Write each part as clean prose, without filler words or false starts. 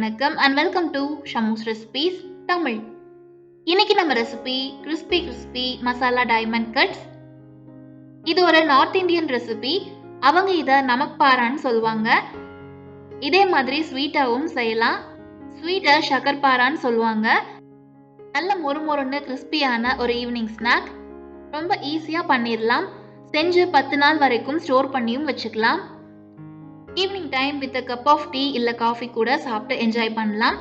வணக்கம் and welcome to Shamus recipes Tamil. இன்னைக்கு நம்ம recipe crispy masala diamond cuts. இது ஒரு நார்த் இந்தியன் ரெசிபி. அவங்க இதை நமக்பாரான்னு சொல்லுவாங்க. இதே மாதிரி ஸ்வீட்டாகவும் செய்யலாம். ஸ்வீட்டை ஷக்கர்பாரான்னு சொல்லுவாங்க. நல்ல மொறுமொறுன்னு கிறிஸ்பியான ஒரு ஈவினிங் ஸ்நாக். ரொம்ப ஈஸியாக பண்ணிடலாம். செஞ்சு 10 நாள் வரைக்கும் ஸ்டோர் பண்ணியும் வச்சுக்கலாம். Evening time with cup of tea இல்லை காஃபி கூட சாப்பிட்டு என்ஜாய் பண்ணலாம்.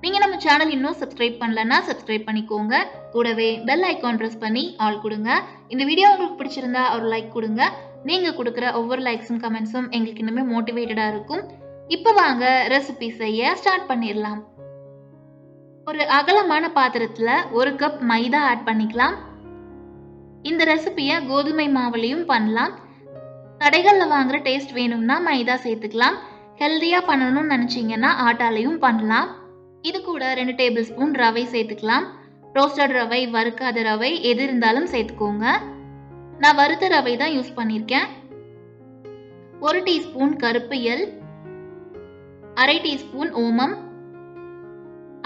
நீங்கள் நம்ம சேனல் இன்னும் சப்ஸ்கிரைப் பண்ணலன்னா சப்ஸ்கிரைப் பண்ணிக்கோங்க. கூடவே பெல் ஐக்கான் ப்ரெஸ் பண்ணி ஆல் கொடுங்க. இந்த வீடியோ உங்களுக்கு பிடிச்சிருந்தா ஒரு லைக் கொடுங்க. நீங்கள் கொடுக்குற ஒவ்வொரு லைக்ஸும் கமெண்ட்ஸும் எங்களுக்கு இன்னுமே மோட்டிவேட்டடாக இருக்கும். இப்போ வாங்க ரெசிபி செய்ய ஸ்டார்ட் பண்ணிடலாம். ஒரு அகலமான பாத்திரத்தில் 1 கப் மைதா ஆட் பண்ணிக்கலாம். இந்த ரெசிபியை கோதுமை மாவுலையும் பண்ணலாம். கடைகளில் வாங்குற டேஸ்ட் வேணும்னா மைதா சேர்த்துக்கலாம். ஹெல்த்தியாக பண்ணணும்னு நினச்சிங்கன்னா ஆட்டாலையும் பண்ணலாம். இது கூட 2 டேபிள் ஸ்பூன் ரவை சேர்த்துக்கலாம். ரோஸ்டட் ரவை, வறுக்காத ரவை எது இருந்தாலும் சேர்த்துக்கோங்க. நான் வறுத்த ரவை தான் யூஸ் பண்ணியிருக்கேன். 1 டீஸ்பூன் கருப்பு எள், 1/2 டீஸ்பூன் ஓமம்,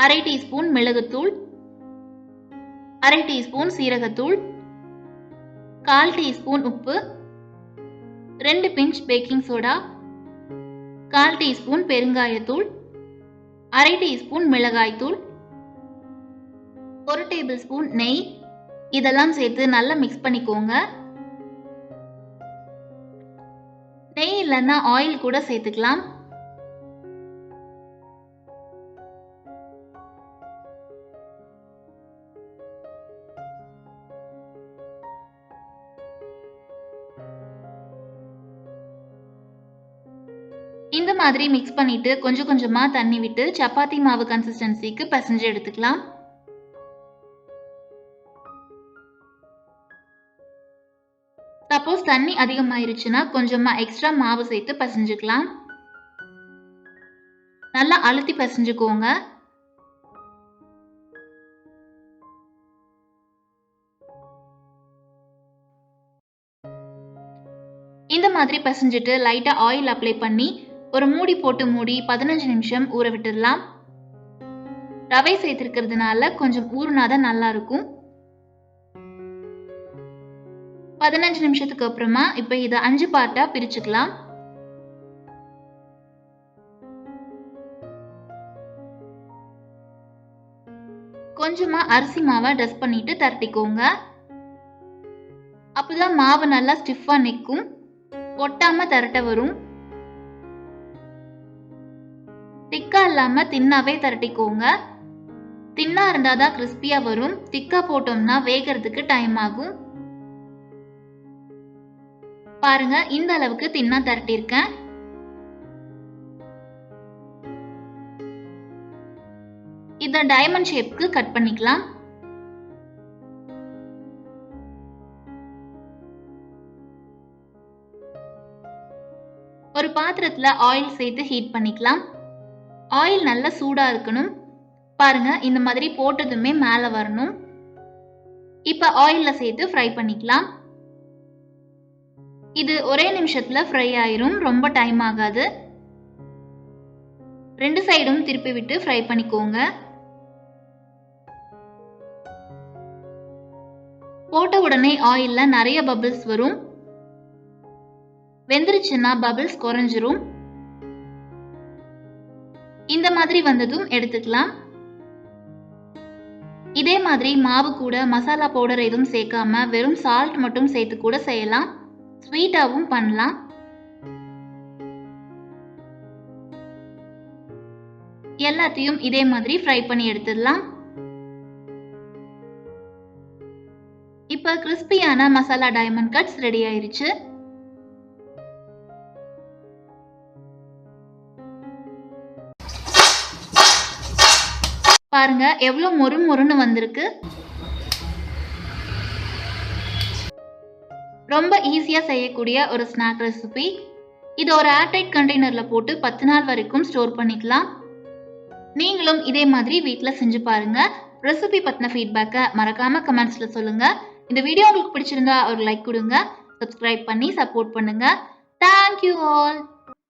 1/2 டீஸ்பூன் மிளகுத்தூள், 1/2 டீஸ்பூன் சீரகத்தூள், 1/4 டீஸ்பூன் உப்பு, 2 பிஞ்ச் பேக்கிங் சோடா, 1/4 டீஸ்பூன் பெருங்காயத்தூள், 1/2 டீஸ்பூன் மிளகாய்த்தூள், 1 டேபிள் ஸ்பூன் நெய். இதெல்லாம் சேர்த்து நல்லா மிக்ஸ் பண்ணிக்கோங்க. நெய் இல்லைன்னா ஆயில் கூட சேர்த்துக்கலாம். இந்த மாதிரி மிக்ஸ் பண்ணிட்டு கொஞ்சம் கொஞ்சமா தண்ணி விட்டு சப்பாத்தி மாவு கன்சிஸ்டன்சிக்கு பிசைஞ்சு எடுத்துக்கலாம். சப்போஸ் தண்ணி அதிகமாயிருச்சுன்னா கொஞ்சமா எக்ஸ்ட்ரா மாவு சேர்த்து பிசைஞ்சுக்கலாம். நல்லா அழுத்தி பிசைஞ்சுக்கோங்க. இந்த மாதிரி பிசைஞ்சிட்டு லைட்டா ஆயில் அப்ளை பண்ணி ஒரு மூடி போட்டு மூடி 15 நிமிஷம் ஊற விட்டுடலாம். ரவை சேர்த்திருக்கிறதுனால கொஞ்சம் ஊறினாதான் நல்லா இருக்கும். 15 நிமிஷத்துக்கு அப்புறமா இப்ப இதை 5 பார்ட்டா பிரிச்சுக்கலாம். கொஞ்சமா அரிசி மாவை டஸ்ட் பண்ணிட்டு தரட்டிக்கோங்க. அப்பதான் மாவு நல்லா ஸ்டிஃபா நிற்கும், ஒட்டாம தரட்ட வரும். திக்கா இல்லாம தின்னாவே தரட்டிக்கோங்க. தின்னா இருந்தாதான் கிறிஸ்பியா வரும். திக்கா போட்டோம்னா வேகிறதுக்கு டைம் ஆகும். பாருங்க, இந்த அளவுக்கு தின்னா தரட்டிருக்கேன். இத டைமண்ட் ஷேப்க்கு கட் பண்ணிக்கலாம். ஒரு பாத்திரத்துல ஆயில் சேர்த்து ஹீட் பண்ணிக்கலாம். ஆயில் நல்லா சூடா இருக்கணும். பாருங்க, இந்த மாதிரி போட்டதுமே மேல வரணும். இப்ப ஆயில்ல சேர்த்து ஃப்ரை பண்ணிக்கலாம். இது ஒரே நிமிஷத்துல ஃப்ரை ஆயிரும், ரொம்ப டைம் ஆகாது. 2 சைடும் திருப்பி விட்டு ஃப்ரை பண்ணிக்கோங்க. போட்ட உடனே ஆயில்ல நிறைய பபிள்ஸ் வரும். வெந்துருச்சுன்னா பபிள்ஸ் குறைஞ்சிரும். இந்த மாதிரி வந்ததும் எடுத்துக்கலாம். இதே மாதிரி மாவு கூட மசாலா பவுடர் எதுவும் சேர்க்காம வெறும் சால்ட் மட்டும் சேர்த்து கூட செய்யலாம். ஸ்வீட்டாவும் பண்ணலாம். எல்லாத்தையும் இதே மாதிரி ஃப்ரை பண்ணி எடுத்துடலாம். இப்ப கிறிஸ்பியான மசாலா டைமண்ட் கட்ஸ் ரெடி ஆயிருச்சு. பாருங்க, எவ்வளவு மொறுமொறுன்னு வந்திருக்கு. ரொம்ப ஈஸியா செய்யக்கூடிய ஒரு ஸ்நாக் ரெசிபி. இது ஒரு ஏர்டைட் கண்டெய்னர்ல போட்டு 10 நாள் வரைக்கும் ஸ்டோர் பண்ணிக்கலாம். நீங்களும் இதே மாதிரி வீட்ல செஞ்சு பாருங்க. ரெசிபி பத்தின ஃபீட்பேக்கை மறக்காம கமெண்ட்ஸ்ல சொல்லுங்க. இந்த வீடியோ உங்களுக்கு பிடிச்சிருந்தா ஒரு லைக் கொடுங்க. சப்ஸ்கிரைப் பண்ணி சப்போர்ட் பண்ணுங்க. Thank you all.